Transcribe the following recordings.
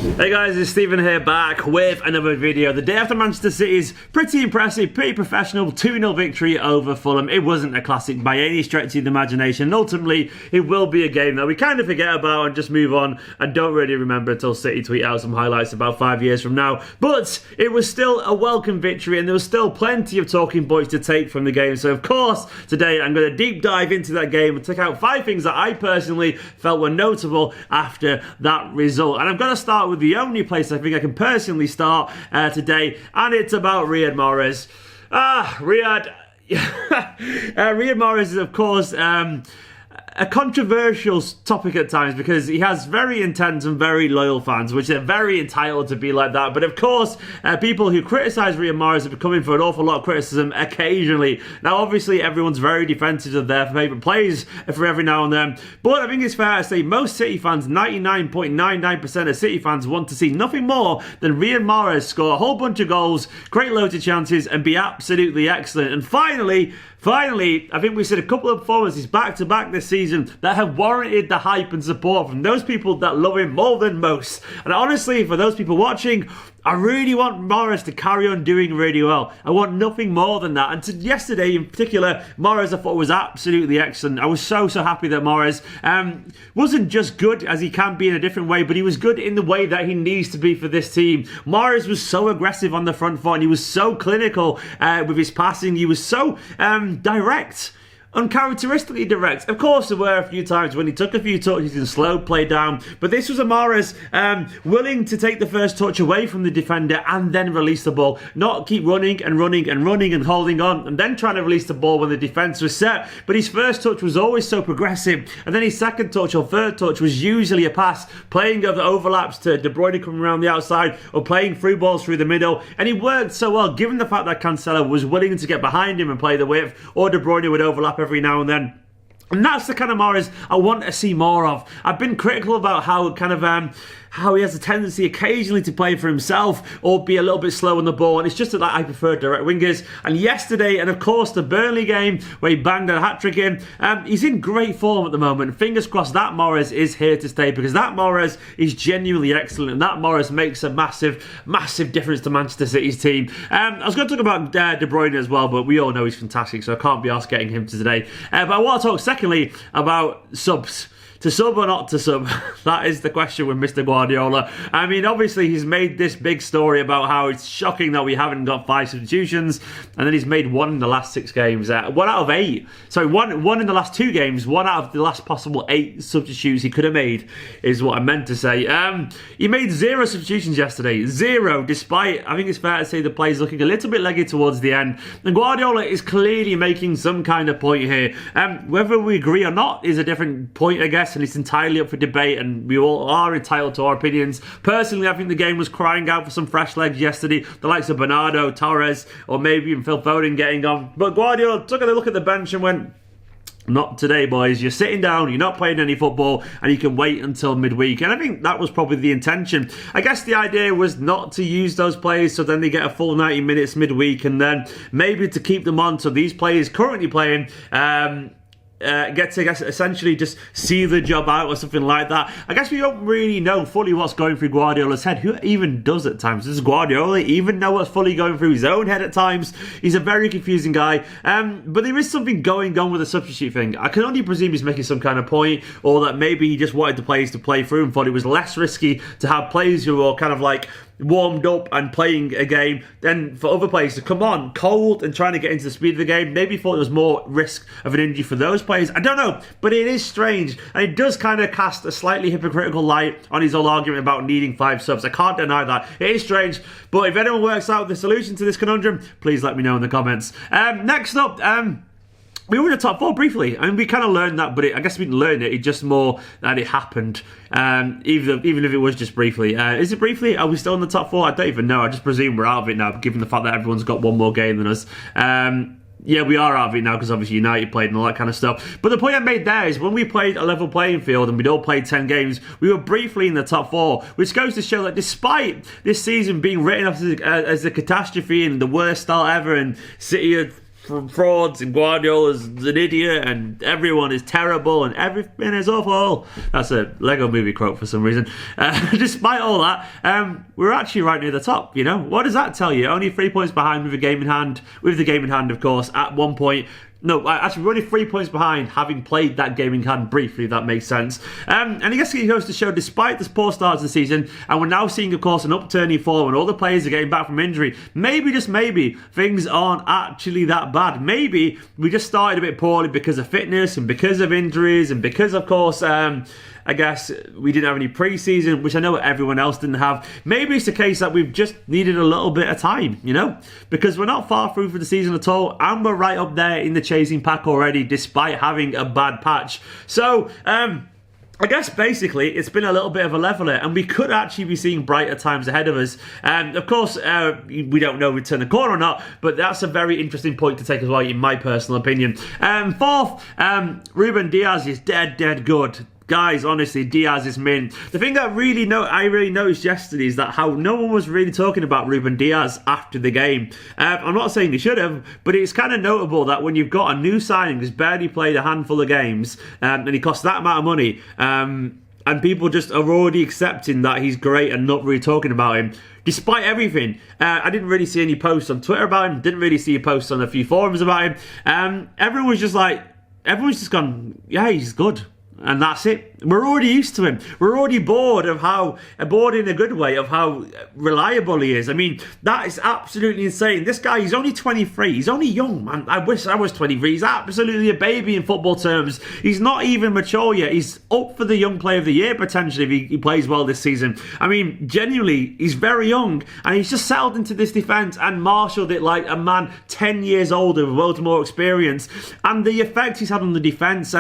Hey guys, it's Stephen here, back with another video. The day after Manchester City's pretty impressive, pretty professional 2-0 victory over Fulham. It wasn't a classic by any stretch of the imagination, and ultimately it will be a game that we kind of forget about and just move on and don't really remember until City tweet out some highlights about 5 years from now. But it was still a welcome victory and there was still plenty of talking points to take from the game. So of course, today I'm going to deep dive into that game and take out 5 things that I personally felt were notable after that result. And I'm going to start with the only place I think I can personally start today, and it's about Riyad Mahrez. Riyad Mahrez is, of course, a controversial topic at times because he has very intense and very loyal fans, which are very entitled to be like that. But of course, people who criticise Riyad Mahrez have come in for an awful lot of criticism occasionally. Now, obviously, everyone's very defensive of their favourite players for every now and then. But I think it's fair to say most City fans, 99.99% of City fans, want to see nothing more than Riyad Mahrez score a whole bunch of goals, create loads of chances, and be absolutely excellent. And finally, I think we've seen a couple of performances back-to-back this season that have warranted the hype and support from those people that love him more than most. And honestly, for those people watching, I really want Mahrez to carry on doing really well. I want nothing more than that. And yesterday in particular, Mahrez I thought was absolutely excellent. I was so happy that Mahrez wasn't just good as he can be in a different way, but he was good in the way that he needs to be for this team. Mahrez was so aggressive on the front foot and he was so clinical with his passing. He was so direct. Uncharacteristically direct. Of course, there were a few times when he took a few touches and slowed play down, but this was a Mahrez willing to take the first touch away from the defender and then release the ball, not keep running and holding on and then trying to release the ball when the defence was set. But his first touch was always so progressive, and then his second touch or third touch was usually a pass, playing over overlaps to De Bruyne coming around the outside or playing through balls through the middle, and he worked so well given the fact that Cancelo was willing to get behind him and play the width, or De Bruyne would overlap every now and then. And that's the kind of Mahrez I want to see more of. I've been critical about how how he has a tendency occasionally to play for himself or be a little bit slow on the ball, and it's just that I prefer direct wingers. And yesterday, and of course the Burnley game where he banged a hat-trick in, he's in great form at the moment. Fingers crossed that Mahrez is here to stay, because that Mahrez is genuinely excellent and that Mahrez makes a massive difference to Manchester City's team. I was going to talk about De Bruyne as well, but we all know he's fantastic, so I can't be asked getting him to today. But I want to talk secondly about subs. To sub or not to sub? That is the question with Mr. Guardiola. I mean, obviously, he's made this big story about how it's shocking that we haven't got 5 substitutions, and then he's made 1 in the last 6 games. 1 out of 8. Sorry, one in the last 2 games. 1 out of the last possible 8 substitutes he could have made, is what I meant to say. He made 0 substitutions yesterday. 0, despite, I think it's fair to say, the play's looking a little bit leggy towards the end. And Guardiola is clearly making some kind of point here. Whether we agree or not is a different point, I guess, and it's entirely up for debate, and we all are entitled to our opinions. Personally, I think the game was crying out for some fresh legs yesterday, the likes of Bernardo, Torres, or maybe even Phil Foden getting on. But Guardiola took a look at the bench and went, not today, boys. You're sitting down, you're not playing any football, and you can wait until midweek. And I think that was probably the intention. I guess the idea was not to use those players so then they get a full 90 minutes midweek, and then maybe to keep them on so these players currently playing get to, I guess, essentially just see the job out or something like that. I guess we don't really know fully what's going through Guardiola's head. Who even does at times? Does Guardiola even know what's fully going through his own head at times? He's a very confusing guy. But there is something going on with the substitute thing. I can only presume he's making some kind of point, or that maybe he just wanted the players to play through and thought it was less risky to have players who are kind of like warmed up and playing a game than for other players to come on cold and trying to get into the speed of the game. Maybe thought there was more risk of an injury for those players. I don't know, but it is strange, and it does kind of cast a slightly hypocritical light on his whole argument about needing 5 subs. I can't deny that. It is strange, but if anyone works out the solution to this conundrum, please let me know in the comments. Next up, we were in the top 4 briefly, and we kind of learned that, but I guess we didn't learn it. It's just more that it happened, even if it was just briefly. Is it briefly? Are we still in the top 4? I don't even know. I just presume we're out of it now, given the fact that everyone's got 1 more game than us. Yeah, we are out of it now because obviously United played and all that kind of stuff. But the point I made there is when we played a level playing field and we'd all played 10 games, we were briefly in the top 4, which goes to show that despite this season being written off as a catastrophe and the worst start ever, and City are frauds and Guardiola's an idiot and everyone is terrible and everything is awful. That's a Lego movie quote for some reason. Despite all that, we're actually right near the top, you know. What does that tell you? Only 3 points behind with the game in hand. With the game in hand, of course, at 1 point. No, actually, we're only 3 points behind, having played that game in hand briefly, if that makes sense. And I guess it goes to show, despite this poor start to the season, and we're now seeing, of course, an upturn in form, and all the players are getting back from injury, maybe, just maybe, things aren't actually that bad. Maybe we just started a bit poorly because of fitness, and because of injuries, and because, of course, I guess we didn't have any pre-season, which I know everyone else didn't have. Maybe it's the case that we've just needed a little bit of time, you know? Because we're not far through for the season at all, and we're right up there in the chasing pack already, despite having a bad patch. So, I guess basically it's been a little bit of a leveler, and we could actually be seeing brighter times ahead of us. Of course, we don't know if we turn the corner or not, but that's a very interesting point to take as well, in my personal opinion. Fourth, Ruben Dias is dead good. Guys, honestly, Diaz is mint. The thing that I really noticed yesterday is that how no one was really talking about Ruben Dias after the game. I'm not saying they should have, but it's kind of notable that when you've got a new signing who's barely played a handful of games, and he costs that amount of money, and people just are already accepting that he's great and not really talking about him, despite everything. I didn't really see any posts on Twitter about him, didn't really see a post on a few forums about him. Everyone's just gone, yeah, he's good. And that's it. We're already used to him. We're already bored in a good way, of how reliable he is. I mean, that is absolutely insane. This guy, he's only 23. He's only young, man. I wish I was 23. He's absolutely a baby in football terms. He's not even mature yet. He's up for the Young Player of the Year, potentially, if he plays well this season. I mean, genuinely, he's very young, and he's just settled into this defence and marshalled it like a man 10 years older with worlds more experience. And the effect he's had on the defence,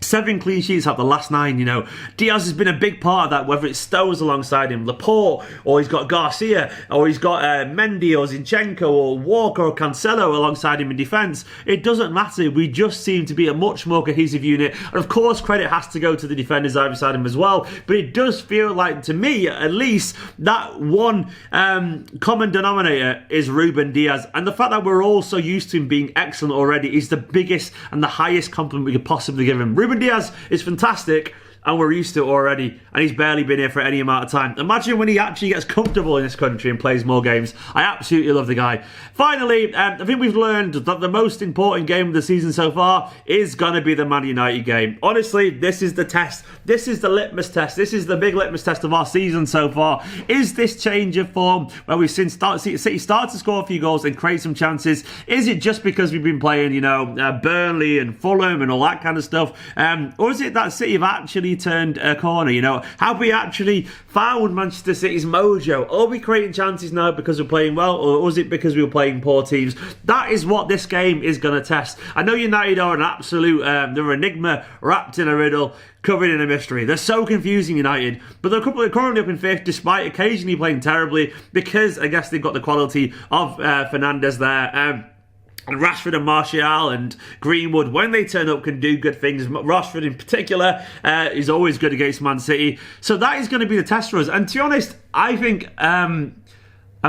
7 clean sheets out the last 9, you know. Diaz has been a big part of that, whether it's Stones alongside him, Laporte, or he's got Garcia, or he's got Mendy, or Zinchenko, or Walker, or Cancelo alongside him in defence. It doesn't matter. We just seem to be a much more cohesive unit. And of course, credit has to go to the defenders either side him as well. But it does feel like, to me at least, that one common denominator is Ruben Dias. And the fact that we're all so used to him being excellent already is the biggest and the highest compliment we could possibly give him. Ruben Dias is fantastic, and we're used to it already, and he's barely been here for any amount of time. Imagine when he actually gets comfortable in this country and plays more games. I absolutely love the guy. Finally, I think we've learned that the most important game of the season so far is going to be the Man United game. Honestly, this is the test. This is the litmus test. This is the big litmus test of our season so far. Is this change of form where we've seen City start to score a few goals and create some chances? Is it just because we've been playing, Burnley and Fulham and all that kind of stuff? Or is it that City have actually turned a corner, you know? Have we actually found Manchester City's mojo? Are we creating chances now because we're playing well, or was it because we were playing poor teams? That is what this game is going to test. I know United are an absolute, they're an enigma wrapped in a riddle, covered in a mystery. They're so confusing, United, but they're currently up in 5th, despite occasionally playing terribly, because I guess they've got the quality of Fernandes there. And Rashford and Martial and Greenwood, when they turn up, can do good things. Rashford in particular is always good against Man City. So that is going to be the test for us. And to be honest, I think I'm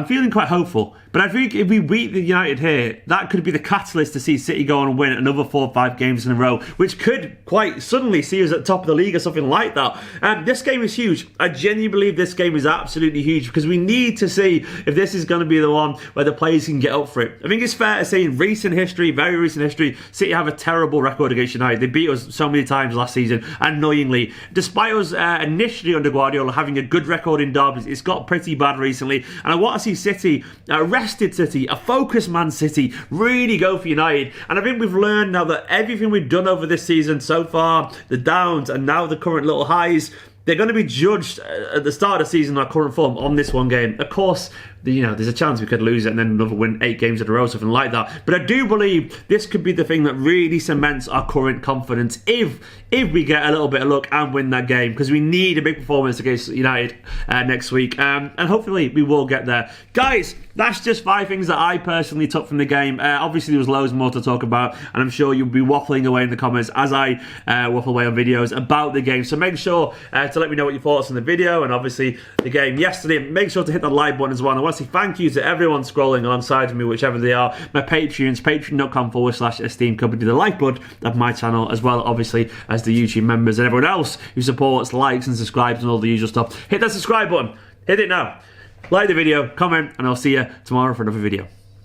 feeling quite hopeful. But I think if we beat the United here, that could be the catalyst to see City go on and win another 4 or 5 games in a row, which could quite suddenly see us at top of the league or something like that. This game is huge. I genuinely believe this game is absolutely huge, because we need to see if this is going to be the one where the players can get up for it. I think it's fair to say in recent history, very recent history, City have a terrible record against United. They beat us so many times last season, annoyingly. Despite us initially under Guardiola having a good record in derbies, it's got pretty bad recently. And I want to see City, rested City, a focused Man City, really go for United. And I think we've learned now that everything we've done over this season so far, the downs and now the current little highs, they're going to be judged at the start of the season, our current form, on this one game. Of course, there's a chance we could lose it and then another win 8 games in a row, something like that. But I do believe this could be the thing that really cements our current confidence if we get a little bit of luck and win that game, because we need a big performance against United next week. And hopefully we will get there. Guys, that's just 5 things that I personally took from the game. Obviously, there was loads more to talk about, and I'm sure you'll be waffling away in the comments as I waffle away on videos about the game. So make sure to let me know what your thoughts on the video and obviously the game yesterday. Make sure to hit the like button as well. And I want massive thank you to everyone scrolling alongside me, whichever they are. My Patreons, patreon.com/Esteemed Company, the lifeblood of my channel, as well, obviously, as the YouTube members and everyone else who supports, likes and subscribes and all the usual stuff. Hit that subscribe button. Hit it now. Like the video, comment, and I'll see you tomorrow for another video.